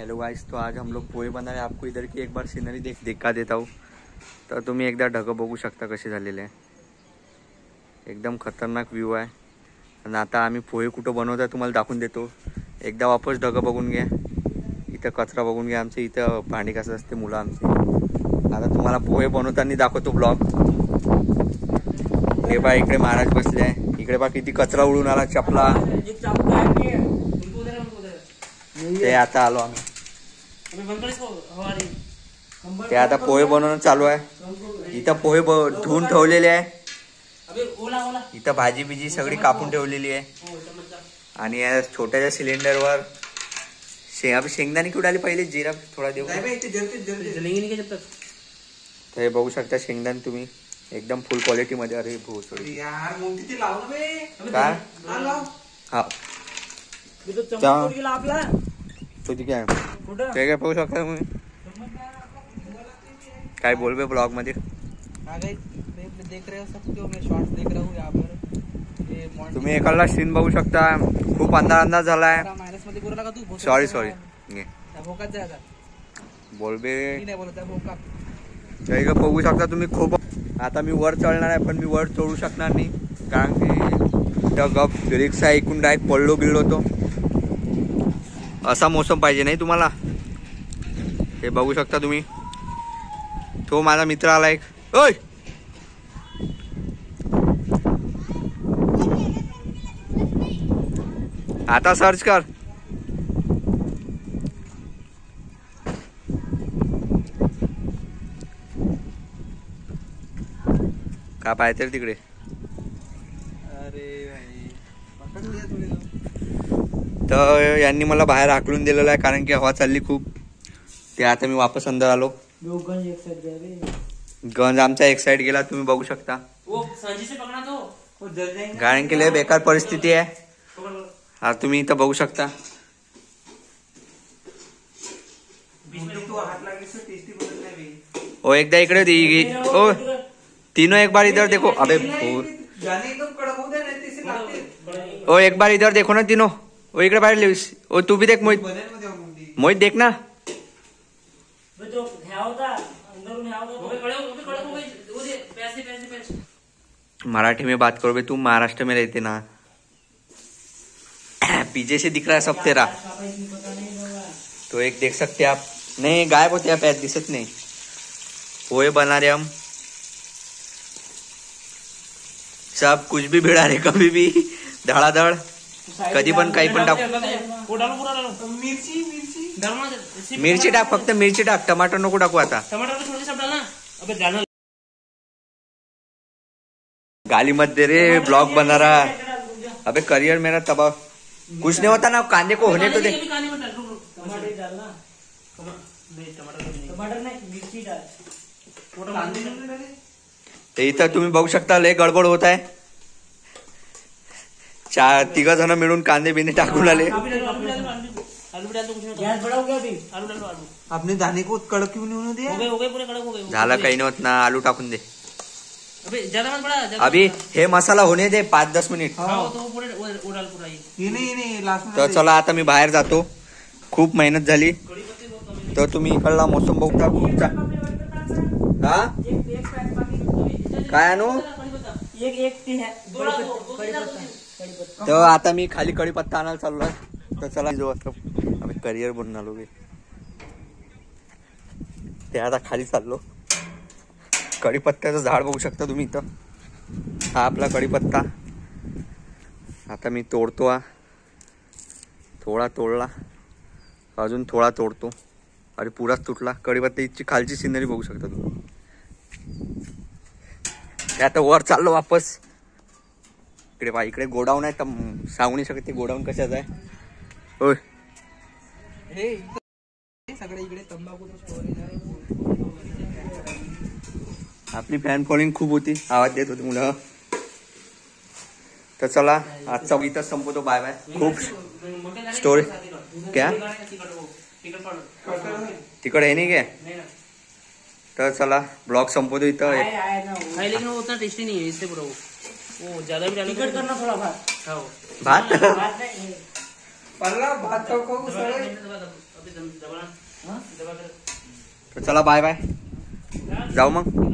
Hello guys, तो आज हम लोग पोहे बना रहे हैं। आपको इधर की एक बार सीनरी दिखा देता हूँ, तर तुम्ही एकदा ढगं बघू शकता कसे झालेले आहे। एकदम खतरनाक व्ह्यू आहे। आणि आता आम्ही पोहे कुठं बनवतो तुम्हाला दाखवून देतो। एकदा वापस ढगं बघून घ्या, इथं कचरा बघून घ्या, आमचे इथं भांडी कसं असते मुलं आमची। आता तुम्हाला पोहे बनवताना दाखवतो ब्लॉग। हे बा इकडे महाराज बसले आहे, इकडे बा किती कचरा उडून आला, चपला। ते आता आलो आम्ही, ते आता पोहे बनवणं चालू आहे। इथं पोहे धुवून ठेवलेले आहे, इथं भाजी बिजी सगळी कापून ठेवलेली आहे। आणि या छोट्याच्या सिलेंडरवर शेंगदाणे कुठे आले पहिले, जिरा थोडा देऊ। तर हे बघू शकता शेंगदाणे तुम्ही एकदम फुल क्वालिटी मध्ये। अरे भोसडी यार, मग किती लावू बे काय हा तुझी काय ते काय पाहू शकता तुम्ही। काय बोल बे ब्लॉग मध्ये देख रहे हो सब, जो मैं शॉर्ट्स देख रहा हूँ यहाँ पर। तुम्ही एकाला सीन बघू शकता, खूप अंदाज झालाय। मायनस मध्ये बोलला का तू? सॉरी भोकात जायचा बोल बे, नाही बोलत भोका। काही का बघू शकता तुम्ही। खूप आता मी वर चढणार आहे, पण मी वर चढू शकणार नाही, कारण की गप रिक्षा ऐकून डायरेक्ट पडलो बिळलो तो। असा मोसम पाहिजे नाही तुम्हाला। हे बघू शकता तुम्ही, तो माझा मित्र आला एक। ओय आता सर्च कर, का पाहते तिकडे। अरे भाई तर यांनी मला बाहेर हाकलून दिलेलं आहे, कारण की हवा चालली खूप। ते आता मी वापस अंदर आलो। गंज आमचा एक साइड गेला, तुम्ही बघू शकता। कारण की लय बेकार परिस्थिती आहे। हा तुम्ही इथं बघू शकता। ओ एकदा इकडे ओ तीनों एक बार इधर देखो। अबे ओ एक बार इधर देखो ना तीनों। ओ इकडे बाहेर ओ तू भी देख मोहित, मोहित देख ना। मराठी में बात करो बे, तुम महाराष्ट्र में रहते ना। पीछे से दिख रहा है सब तेरा, तो एक देख सकते आप। नहीं गायब होते आप, दिसत नहीं। पोहे बना रहे हम, सब कुछ भी भिड़ा रहे, कभी भी धड़ाधड़, कधी पण काही पण टाक। मिरची टाक, फक्त मिरची टाक, टमाटर नको टाकू आता। गाली मत दे रे, ब्लॉग बना रहा। अबे करियर मेरा तबाह, कुछ नहीं होता ना। कांदे को होने तो दे। ते इथं तुम्ही बघू शकता लय गडबड होत आहे। तिघ जण मिळून कांदे बिंदे टाकून आले। आपने दाने को कड़क क्यों नहीं होने दिया? झाला काही नाही होत ना, आलू टाकून दे अभी। हे मसाला होणे दे 5-10 मिनिट। तर चला आता मी बाहेर जातो, खूप मेहनत झाली। तर तुम्ही इकडला मोसम बघता खूप हा काय आणू। तर आता मी खाली कढीपत्ता आणायला चाललोय। तर चला जो आम्ही करिअर बनून आलो बे, ते आता खाली चाललो। कढीपत्त्याचं झाड बघू शकता तुम्ही इथं, हा आपला कढीपत्ता। आता मी तोडतो, हा थोडा तोडला, अजून थोडा तोडतो। अरे पुराच तुटला कढीपत्त्याची खालची सिनरी बघू शकता तुम्ही। ते आता वर चाललो वापस। इकडे बा, इकडे गोडाऊन आहे, तर सांगू नाही शकत ते गोडाऊन कशाचं आहे। होय सगळे इकडे तंबाखूचं स्टोरेज आहे। आपली फॅन फॉलोइंग खूप होती, आवाज देत होती मुलं। तर चला आजचा इथं संपवतो, बाय बाय। खूप स्टोरी क्या तिकडे आहे नाही काय, तर चला ब्लॉग संपवतो इथं। लेकिन वो उतना टेस्टी नहीं है, इससे पूरा वो ज्यादा भी डालो करना थोड़ा भात। भात पल्ला भात तर चला बाय बाय, जाऊ मग.